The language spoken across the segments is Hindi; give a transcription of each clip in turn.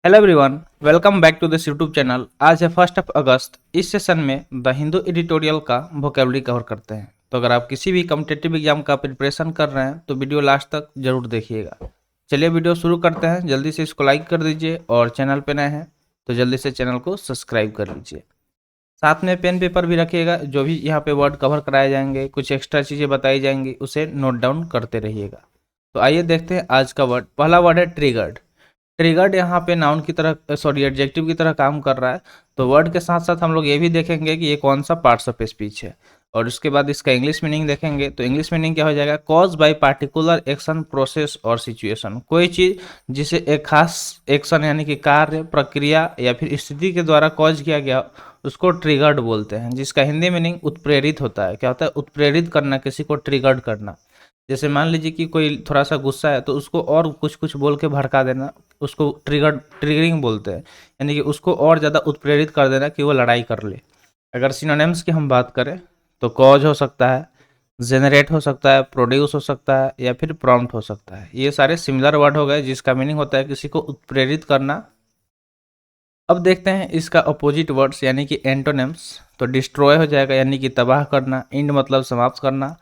Hello everyone, welcome back to this YouTube channel. आज है 1 अगस्त। इस सेशन में द हिंदू एडिटोरियल का वोकेबलरी कवर करते हैं। तो अगर आप किसी भी कॉम्पिटिटिव एग्जाम का प्रिपरेशन कर रहे हैं तो वीडियो लास्ट तक जरूर देखिएगा। चलिए वीडियो शुरू करते हैं। जल्दी से इसको लाइक कर दीजिए और चैनल पे नए हैं तो जल्दी से चैनल को सब्सक्राइब कर लीजिए। साथ में पेन पेपर भी रखिएगा। जो भी यहाँ पे वर्ड कवर कराए जाएंगे, कुछ एक्स्ट्रा चीज़ें बताई जाएंगी, उसे नोट डाउन करते रहिएगा। तो आइए देखते हैं आज का वर्ड। पहला वर्ड है ट्रिगर्ड। ट्रिगर्ड यहाँ पे नाउन की तरह एडजेक्टिव की तरह काम कर रहा है। तो वर्ड के साथ साथ हम लोग ये भी देखेंगे कि ये कौन सा पार्ट्स ऑफ स्पीच है, और उसके बाद इसका इंग्लिश मीनिंग देखेंगे। तो इंग्लिश मीनिंग क्या हो जाएगा? Cause by particular action, process और सिचुएशन। कोई चीज़ जिसे एक खास एक्शन यानी कि कार्य, प्रक्रिया या फिर स्थिति के द्वारा कॉज किया गया, उसको ट्रिगर्ड बोलते हैं, जिसका हिंदी मीनिंग उत्प्रेरित होता है। क्या होता है? उत्प्रेरित करना, किसी को ट्रिगर्ड करना। जैसे मान लीजिए कि कोई थोड़ा सा गुस्सा है तो उसको और कुछ कुछ बोल के भड़का देना, उसको ट्रिगरिंग बोलते हैं। यानी कि उसको और ज़्यादा उत्प्रेरित कर देना कि वो लड़ाई कर ले। अगर सिनोनिम्स की हम बात करें तो कॉज हो सकता है, जेनरेट हो सकता है, प्रोड्यूस हो सकता है या फिर प्रॉम्प्ट हो सकता है। ये सारे सिमिलर वर्ड हो गए जिसका मीनिंग होता है किसी को उत्प्रेरित करना। अब देखते हैं इसका अपोजिट वर्ड्स यानी कि एंटोनिम्स। तो डिस्ट्रॉय हो जाएगा यानी कि तबाह करना, इंड मतलब समाप्त करना,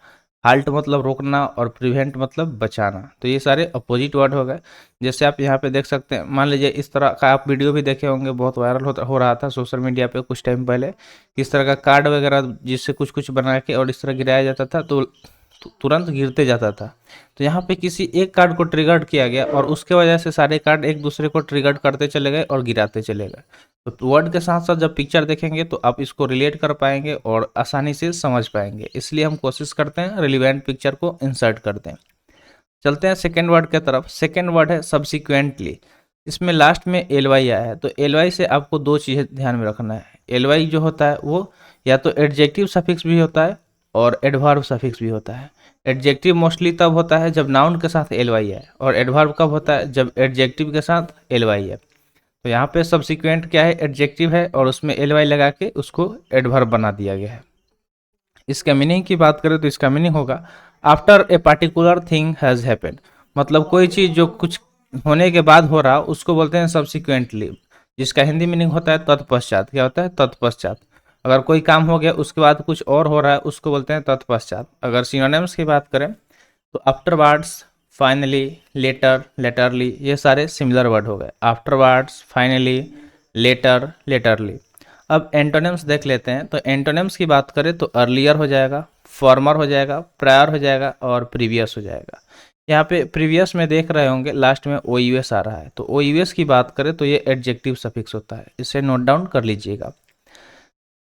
हाल्ट मतलब रोकना और प्रिवेंट मतलब बचाना। तो ये सारे अपोजिट वर्ड हो गए। जैसे आप यहाँ पे देख सकते हैं, मान लीजिए इस तरह का आप वीडियो भी देखे होंगे, बहुत वायरल हो रहा था सोशल मीडिया पे कुछ टाइम पहले। इस तरह का कार्ड वगैरह जिससे कुछ कुछ बना के और इस तरह गिराया जाता था तो तुरंत गिरते जाता था। तो यहाँ पे किसी एक कार्ड को ट्रिगर्ड किया गया और उसके वजह से सारे कार्ड एक दूसरे को ट्रिगर्ड करते चले गए और गिराते चले गए। तो वर्ड के साथ साथ जब पिक्चर देखेंगे तो आप इसको रिलेट कर पाएंगे और आसानी से समझ पाएंगे। इसलिए हम कोशिश करते हैं रिलेवेंट पिक्चर को इंसर्ट करते हैं। चलते हैं सेकेंड वर्ड के तरफ। सेकेंड वर्ड है सब्सिक्वेंटली। इसमें लास्ट में एल वाई आया है। तो एल वाई से आपको दो चीज़ें ध्यान में रखना है। एल वाई जो होता है वो या तो एडजेक्टिव सफिक्स भी होता है और एडवर्ब सफिक्स भी होता है। एडजेक्टिव मोस्टली तब होता है जब नाउन के साथ एल वाई है, और एडवर्ब कब होता है? जब एडजेक्टिव के साथ एल वाई है। तो यहाँ पे सब्सिक्वेंट क्या है? एडजेक्टिव है और उसमें एल वाई लगा के उसको एडवर्ब बना दिया गया है। इसका मीनिंग की बात करें तो इसका मीनिंग होगा after a particular thing has happened. मतलब कोई चीज़ जो कुछ होने के बाद हो रहा उसको बोलते हैं सब्सिक्वेंटली, जिसका हिंदी मीनिंग होता है तत्पश्चात। क्या होता है? तत्पश्चात। अगर कोई काम हो गया उसके बाद कुछ और हो रहा है उसको बोलते हैं तत्पश्चात। अगर सिनोनिम्स की बात करें तो आफ्टरवर्ड्स, फाइनली, लेटर, लेटरली, ये सारे सिमिलर वर्ड हो गए। Afterwards, finally, later, laterally. अब एंटोनिम्स देख लेते हैं। तो एंटोनिम्स की बात करें तो अर्लियर हो जाएगा, फॉर्मर हो जाएगा, प्रायर हो जाएगा और प्रीवियस हो जाएगा। यहाँ पे प्रीवियस में देख रहे होंगे लास्ट में ओ यू एस आ रहा है। तो ओ यू एस की बात करें तो ये एडजेक्टिव सफिक्स होता है, इसे नोट डाउन कर लीजिएगा।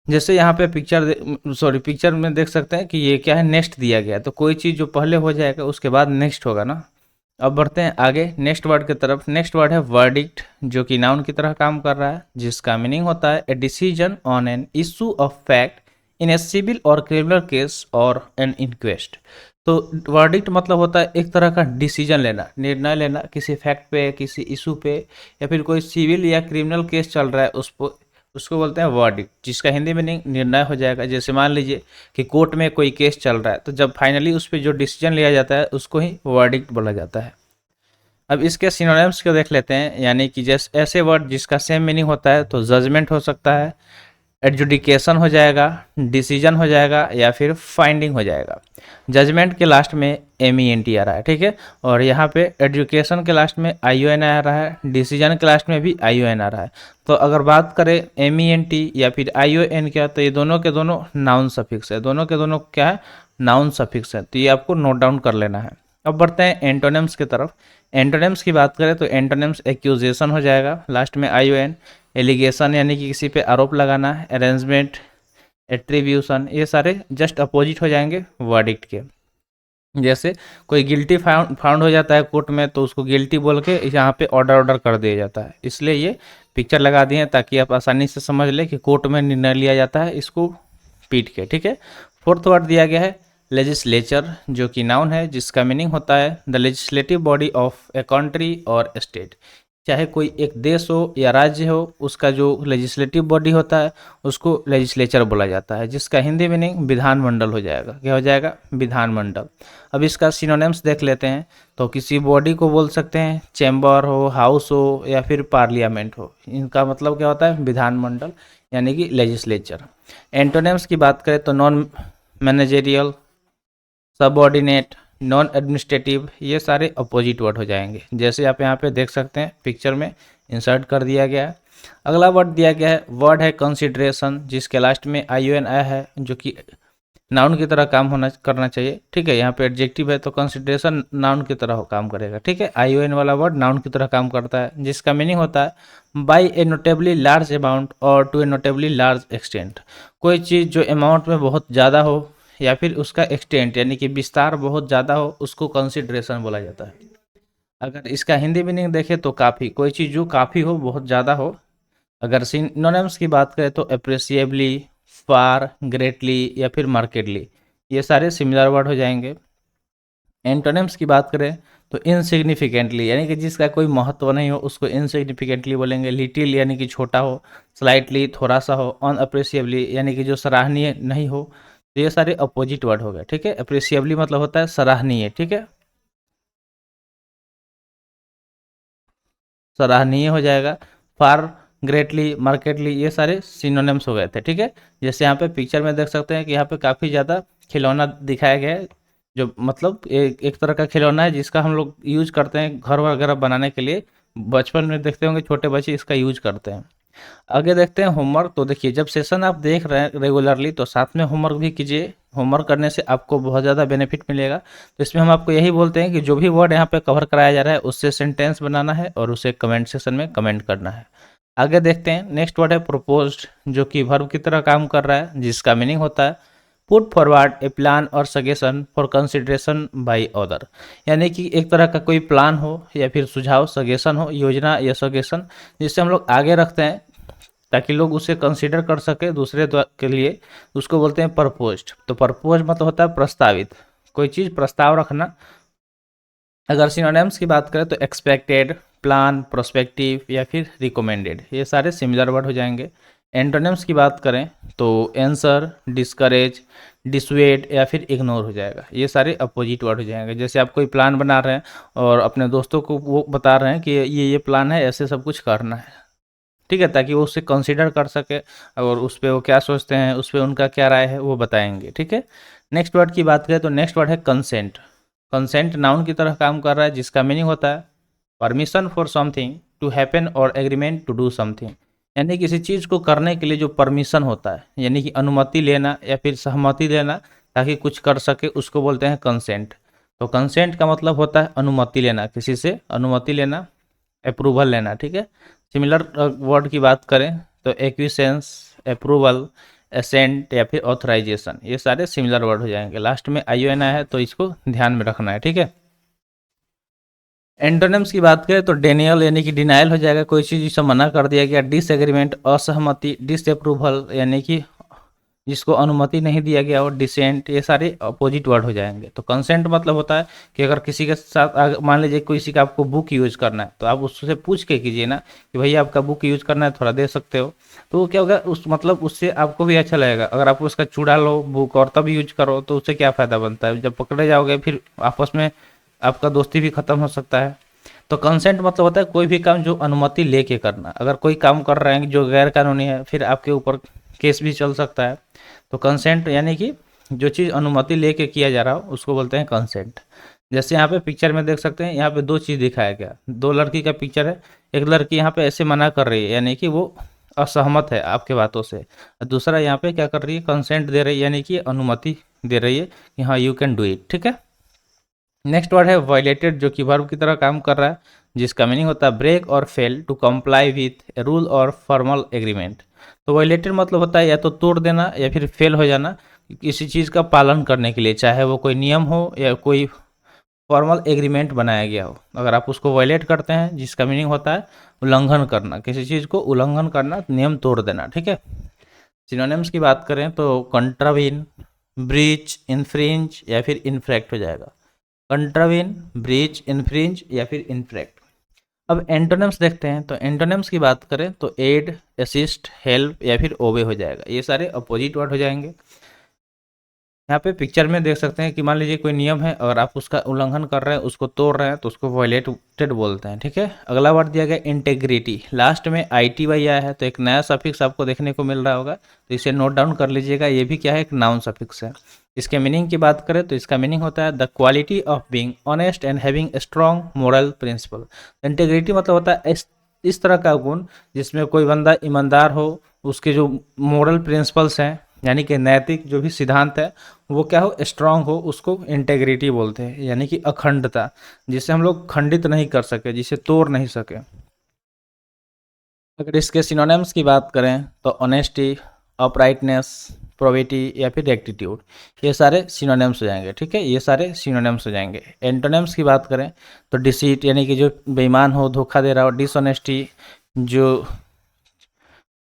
जैसे यहाँ पे पिक्चर में देख सकते हैं कि ये क्या है? नेक्स्ट दिया गया है। तो कोई चीज़ जो पहले हो जाएगा उसके बाद नेक्स्ट होगा ना। अब बढ़ते हैं आगे नेक्स्ट वर्ड की तरफ। नेक्स्ट वर्ड है वर्डिक्ट, जो कि नाउन की तरह काम कर रहा है, जिसका मीनिंग होता है a decision on an issue of fact in a civil और क्रिमिनल केस और एन इंक्वेस्ट। तो वर्डिक्ट मतलब होता है एक तरह का डिसीजन लेना, निर्णय लेना किसी फैक्ट पे, किसी इशू पे, या फिर कोई सिविल या क्रिमिनल केस चल रहा है उसको बोलते हैं वर्डिक्ट, जिसका हिंदी मीनिंग निर्णय हो जाएगा। जैसे मान लीजिए कि कोर्ट में कोई केस चल रहा है तो जब फाइनली उस पर जो डिसीजन लिया जाता है उसको ही वर्डिक्ट बोला जाता है। अब इसके सिनोनिम्स को देख लेते हैं, यानी कि जैसे ऐसे वर्ड जिसका सेम मीनिंग होता है तो जजमेंट हो सकता है, एडजुडिकेशन हो जाएगा, डिसीजन हो जाएगा या फिर फाइंडिंग हो जाएगा। जजमेंट के लास्ट में एम ई एन टी आ रहा है, ठीक है। और यहाँ पे एजुकेशन के लास्ट में आई ओ एन आ रहा है, डिसीजन के लास्ट में भी आई ओ एन आ रहा है। तो अगर बात करें एम ई एन टी या फिर आई ओ एन क्या, तो ये दोनों के दोनों नाउन सफिक्स है। दोनों के दोनों क्या है? नाउन सफिक्स है। तो ये आपको नोट डाउन कर लेना है। अब बढ़ते हैं एंटोनिम्स की तरफ। एंटोनिम्स की बात करें तो एंटोनिम्स एक्यूजेशन हो जाएगा, लास्ट में आई ओ एन। एलिगेशन यानी कि किसी पे आरोप लगाना, अरेंजमेंट, एट्रीब्यूशन, ये सारे जस्ट अपोजिट हो जाएंगे वर्डिक्ट के। जैसे कोई गिल्टी फाउंड हो जाता है कोर्ट में तो उसको गिल्टी बोल के यहाँ पे ऑर्डर कर दिया जाता है। इसलिए ये पिक्चर लगा दिए हैं ताकि आप आसानी से समझ ले कि कोर्ट में निर्णय लिया जाता है इसको पीट के, ठीक है। फोर्थ वर्ड दिया गया है लेजिस्लेचर, जो कि नाउन है, जिसका मीनिंग होता है the legislative body of a country और स्टेट। चाहे कोई एक देश हो या राज्य हो, उसका जो लेजिस्लेटिव बॉडी होता है उसको लेजिस्लेचर बोला जाता है, जिसका हिंदी मीनिंग विधानमंडल हो जाएगा। क्या हो जाएगा? विधानमंडल। अब इसका सिनोनिम्स देख लेते हैं। तो किसी बॉडी को बोल सकते हैं चैम्बर हो, हाउस हो या फिर पार्लियामेंट हो। इनका मतलब क्या होता है? विधानमंडल यानी कि लेजिस्लेचर। एंटोनिम्स की बात करें तो non managerial, subordinate, non administrative, ये सारे अपोजिट वर्ड हो जाएंगे। जैसे आप यहाँ पे देख सकते हैं पिक्चर में इंसर्ट कर दिया गया है। अगला वर्ड दिया गया है, वर्ड है कंसिडरेशन, जिसके लास्ट में ION आया है, जो कि नाउन की तरह काम होना करना चाहिए। ठीक है, यहाँ पे एडजेक्टिव है तो कंसिडरेशन नाउन की तरह काम करेगा। ठीक है, ION वाला वर्ड नाउन की तरह काम करता है, जिसका मीनिंग होता है by a notably large amount और to a notably large extent. कोई चीज़ जो अमाउंट में बहुत ज़्यादा हो या फिर उसका एक्सटेंट यानी कि विस्तार बहुत ज़्यादा हो, उसको कंसिडरेशन बोला जाता है। अगर इसका हिंदी मीनिंग देखें तो काफ़ी, कोई चीज़ जो काफ़ी हो, बहुत ज़्यादा हो। अगर सिनोनिम्स की बात करें तो अप्रिशिएबली, फार, ग्रेटली या फिर मार्केटली, ये सारे सिमिलर वर्ड हो जाएंगे। एंटोनिम्स की बात करें तो इनसिग्निफिकेंटली यानी कि जिसका कोई महत्व नहीं हो उसको इनसिग्निफिकेंटली बोलेंगे। लिटिल यानी कि छोटा हो, स्लाइटली थोड़ा सा हो, अनअप्रिशिएबली यानी कि जो सराहनीय नहीं हो। तो ये सारे अपोजिट वर्ड हो गए। ठीक है, अप्रिशिएबली मतलब होता है सराहनीय। ठीक है, सराहनीय हो जाएगा। फार, ग्रेटली, मार्केटली, ये सारे सिनोनिम्स हो गए थे। ठीक है, जैसे यहाँ पे पिक्चर में देख सकते हैं कि यहाँ पे काफ़ी ज़्यादा खिलौना दिखाया गया है, जो मतलब एक तरह का खिलौना है जिसका हम लोग यूज करते हैं घर वगैरह बनाने के लिए। बचपन में देखते होंगे छोटे बच्चे इसका यूज करते हैं। आगे देखते हैं होमवर्क। तो देखिए, जब सेशन आप देख रहे हैं रेगुलरली तो साथ में होमवर्क भी कीजिए। होमवर्क करने से आपको बहुत ज़्यादा बेनिफिट मिलेगा। तो इसमें हम आपको यही बोलते हैं कि जो भी वर्ड यहाँ पे कवर कराया जा रहा है उससे सेंटेंस बनाना है और उसे कमेंट सेक्शन में कमेंट करना है। आगे देखते हैं, नेक्स्ट वर्ड है प्रपोज्ड, जो कि वर्ब की तरह काम कर रहा है, जिसका मीनिंग होता है पुट फॉरवर्ड ए प्लान और suggestion for consideration by other. यानी कि एक तरह का कोई प्लान हो या फिर सुझाव, सजेशन हो, योजना या सजेशन, जिससे हम लोग आगे रखते हैं ताकि लोग उसे कंसीडर कर सके दूसरे के लिए, उसको बोलते हैं प्रपोज्ड। तो प्रपोज मतलब होता है प्रस्तावित, कोई चीज़ प्रस्ताव रखना। अगर सिनोनिम्स की बात करें तो एक्सपेक्टेड, प्लान, प्रोस्पेक्टिव या फिर रिकमेंडेड, ये सारे सिमिलर वर्ड हो जाएंगे। एंटोनिम्स की बात करें तो आंसर, डिस्करेज, डिसवेड या फिर इग्नोर हो जाएगा। ये सारे अपोजिट वर्ड हो जाएंगे। जैसे आप कोई प्लान बना रहे हैं और अपने दोस्तों को वो बता रहे हैं कि ये प्लान है, ऐसे सब कुछ करना है। ठीक है, ताकि वो उसे कंसीडर कर सके और उस पर वो क्या सोचते हैं, उस पर उनका क्या राय है, वो बताएंगे। ठीक है, नेक्स्ट वर्ड की बात करें तो नेक्स्ट वर्ड है कंसेंट। कंसेंट नाउन की तरह काम कर रहा है, जिसका मीनिंग होता है permission for something to happen और एग्रीमेंट टू डू समथिंग। यानी किसी चीज़ को करने के लिए जो परमिशन होता है, यानी कि अनुमति लेना या फिर सहमति देना ताकि कुछ कर सके, उसको बोलते हैं कंसेंट। तो कंसेंट का मतलब होता है अनुमति लेना, किसी से अनुमति लेना, अप्रूवल लेना। ठीक है, सिमिलर वर्ड की बात करें तो एक्विसेंस, अप्रूवल, असेंट या फिर ऑथराइजेशन, ये सारे सिमिलर वर्ड हो जाएंगे। लास्ट में ION आया है तो इसको ध्यान में रखना है। ठीक है, एंटोनिम्स की बात करें तो डेनियल यानी कि डिनाइल हो जाएगा, कोई चीज़ जिसे मना कर दिया गया। डिसएग्रीमेंट, असहमति, डिसअप्रूवल यानी कि जिसको अनुमति नहीं दिया गया, और डिसेंट, ये सारे अपोजिट वर्ड हो जाएंगे। तो कंसेंट मतलब होता है कि अगर किसी के साथ मान लीजिए किसी का आपको बुक यूज करना है तो आप उससे पूछ के कीजिए ना कि भैया आपका बुक यूज करना है, थोड़ा दे सकते हो। तो वो क्या होगा, उस मतलब उससे आपको भी अच्छा लगेगा। अगर आप उसका चुड़ा लो बुक और तब यूज करो तो उससे क्या फ़ायदा बनता है, जब पकड़े जाओगे फिर आपस में आपका दोस्ती भी खत्म हो सकता है। तो कंसेंट मतलब होता है कोई भी काम जो अनुमति लेके करना। अगर कोई काम कर रहे हैं जो गैर कानूनी है, फिर आपके ऊपर केस भी चल सकता है। तो कंसेंट यानी कि जो चीज़ अनुमति लेके किया जा रहा हो उसको बोलते हैं कंसेंट। जैसे यहाँ पे पिक्चर में देख सकते हैं, यहाँ पे दो चीज़ दिखाया गया, दो लड़की का पिक्चर है। एक लड़की यहाँ पे ऐसे मना कर रही है यानी कि वो असहमत है आपके बातों से, और दूसरा यहाँ पे क्या कर रही है, कंसेंट दे रही है यानी कि अनुमति दे रही है कि हाँ यू कैन डू इट। ठीक है, नेक्स्ट वर्ड है वायलेटेड, जो कि वर्ब की तरह काम कर रहा है, जिसका मीनिंग होता है ब्रेक और fail to comply with a rule और फॉर्मल एग्रीमेंट। तो वायलेटेड मतलब होता है या तो तोड़ देना या फिर फेल हो जाना किसी चीज़ का पालन करने के लिए, चाहे वो कोई नियम हो या कोई फॉर्मल एग्रीमेंट बनाया गया हो। अगर आप उसको वायलेट करते हैं, जिसका मीनिंग होता है उल्लंघन करना, किसी चीज़ को उल्लंघन करना, नियम तोड़ देना। ठीक है, सिनोनिम्स की बात करें तो कंट्रावीन, ब्रीच, इन्फ्रिंज या फिर इन्फ्रैक्ट हो जाएगा। कंट्रावीन, ब्रीच, इन्फ्रिंज या फिर इन्फ्रैक्ट। अब एंटोनिम्स देखते हैं। तो एंटोनिम्स की बात करें तो एड, असिस्ट, हेल्प या फिर ओबे हो जाएगा। ये सारे अपोजिट वर्ड हो जाएंगे। यहाँ पे पिक्चर में देख सकते हैं कि मान लीजिए कोई नियम है और आप उसका उल्लंघन कर रहे हैं, उसको तोड़ रहे हैं, तो उसको वायलेटेड बोलते हैं। ठीक है, अगला वर्ड दिया गया इंटेग्रिटी। लास्ट में ITY आया है, तो एक नया सफिक्स आपको देखने को मिल रहा होगा, तो इसे नोट डाउन कर लीजिएगा। ये भी क्या है, एक नाउन सफिक्स है। इसके मीनिंग की बात करें तो इसका मीनिंग होता है the quality of being honest and having a strong moral principle. Integrity मतलब होता है इस तरह का गुण जिसमें कोई बंदा ईमानदार हो, उसके जो मोरल प्रिंसिपल्स हैं यानी कि नैतिक जो भी सिद्धांत है वो क्या हो, स्ट्रांग हो, उसको इंटेग्रिटी बोलते हैं। यानी कि अखंडता, जिसे हम लोग खंडित नहीं कर सके, जिसे तोड़ नहीं सके। अगर इसके सिनोनिम्स की बात करें तो ऑनेस्टी, अपराइटनेस, प्रोबिटी या फिर रेक्टिट्यूड, ये सारे सिनोनिम्स हो जाएंगे। ठीक है, ये सारे सिनोनिम्स हो जाएंगे। एंटोनिम्स की बात करें तो डिसीट यानी कि जो बेईमान हो, धोखा दे रहा हो, डिसऑनेस्टी जो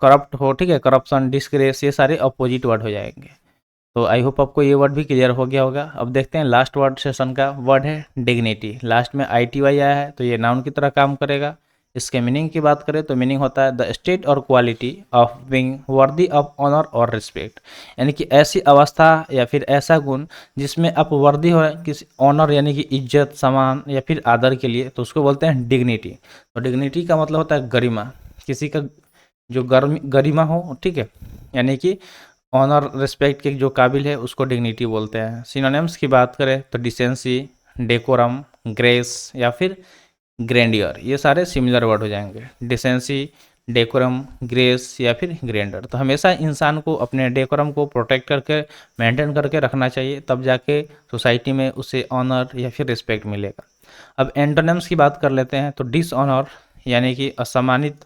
करप्ट हो, ठीक है, करप्शन, डिस्ग्रेस, ये सारे अपोजिट वर्ड हो जाएंगे। तो आई होप आपको ये वर्ड भी क्लियर हो गया होगा। अब देखते हैं लास्ट वर्ड सेशन का वर्ड है डिग्निटी। लास्ट में ITY आया है तो ये नाउन की तरह काम करेगा। इसके मीनिंग की बात करें तो मीनिंग होता है द स्टेट और quality of being worthy of honour और रिस्पेक्ट। यानी कि ऐसी अवस्था या फिर ऐसा गुण जिसमें आप वर्दी हो किसी ऑनर यानी कि इज्जत, सम्मान या फिर आदर के लिए, तो उसको बोलते हैं डिग्निटी। तो डिग्निटी का मतलब होता है गरिमा, किसी का जो गरिमा हो, ठीक है, यानी कि ऑनर रिस्पेक्ट के जो काबिल है उसको डिग्निटी बोलते हैं। सिनोनिम्स की बात करें तो डिसेंसी, डेकोरम, ग्रेस या फिर ग्रैंडियर, ये सारे सिमिलर वर्ड हो जाएंगे। डिसेंसी, डेकोरम, ग्रेस या फिर ग्रैंडर। तो हमेशा इंसान को अपने डेकोरम को प्रोटेक्ट करके मेंटेन करके रखना चाहिए, तब जाके सोसाइटी में उसे ऑनर या फिर रिस्पेक्ट मिलेगा। अब एंटोनिम्स की बात कर लेते हैं। तो डिसऑनर यानी कि असम्मानित,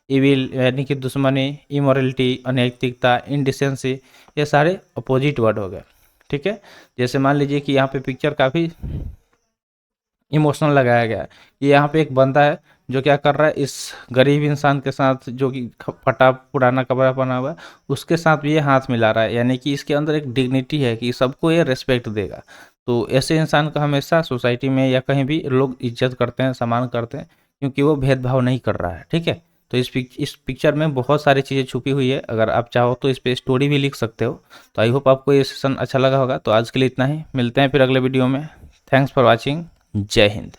इविल यानी कि दुश्मनी, इमोरलिटी अनैतिकता, इनडिसेंसी, ये सारे अपोजिट वर्ड हो गए। ठीक है, जैसे मान लीजिए कि यहाँ पे पिक्चर काफ़ी इमोशनल लगाया गया है। ये यहाँ पे एक बंदा है जो क्या कर रहा है, इस गरीब इंसान के साथ जो कि फटा पुराना कपड़ा पहना हुआ है उसके साथ भी ये हाथ मिला रहा है। यानी कि इसके अंदर एक डिग्निटी है कि सबको ये रेस्पेक्ट देगा। तो ऐसे इंसान का हमेशा सोसाइटी में या कहीं भी लोग इज्जत करते हैं, सम्मान करते हैं, क्योंकि वो भेदभाव नहीं कर रहा है। ठीक है, तो इस पिक्चर में बहुत सारी चीज़ें छुपी हुई है। अगर आप चाहो तो इस पर स्टोरी भी लिख सकते हो। तो आई होप आपको ये सेशन अच्छा लगा होगा। तो आज के लिए इतना ही, मिलते हैं फिर अगले वीडियो में। Thanks for watching. जय हिंद।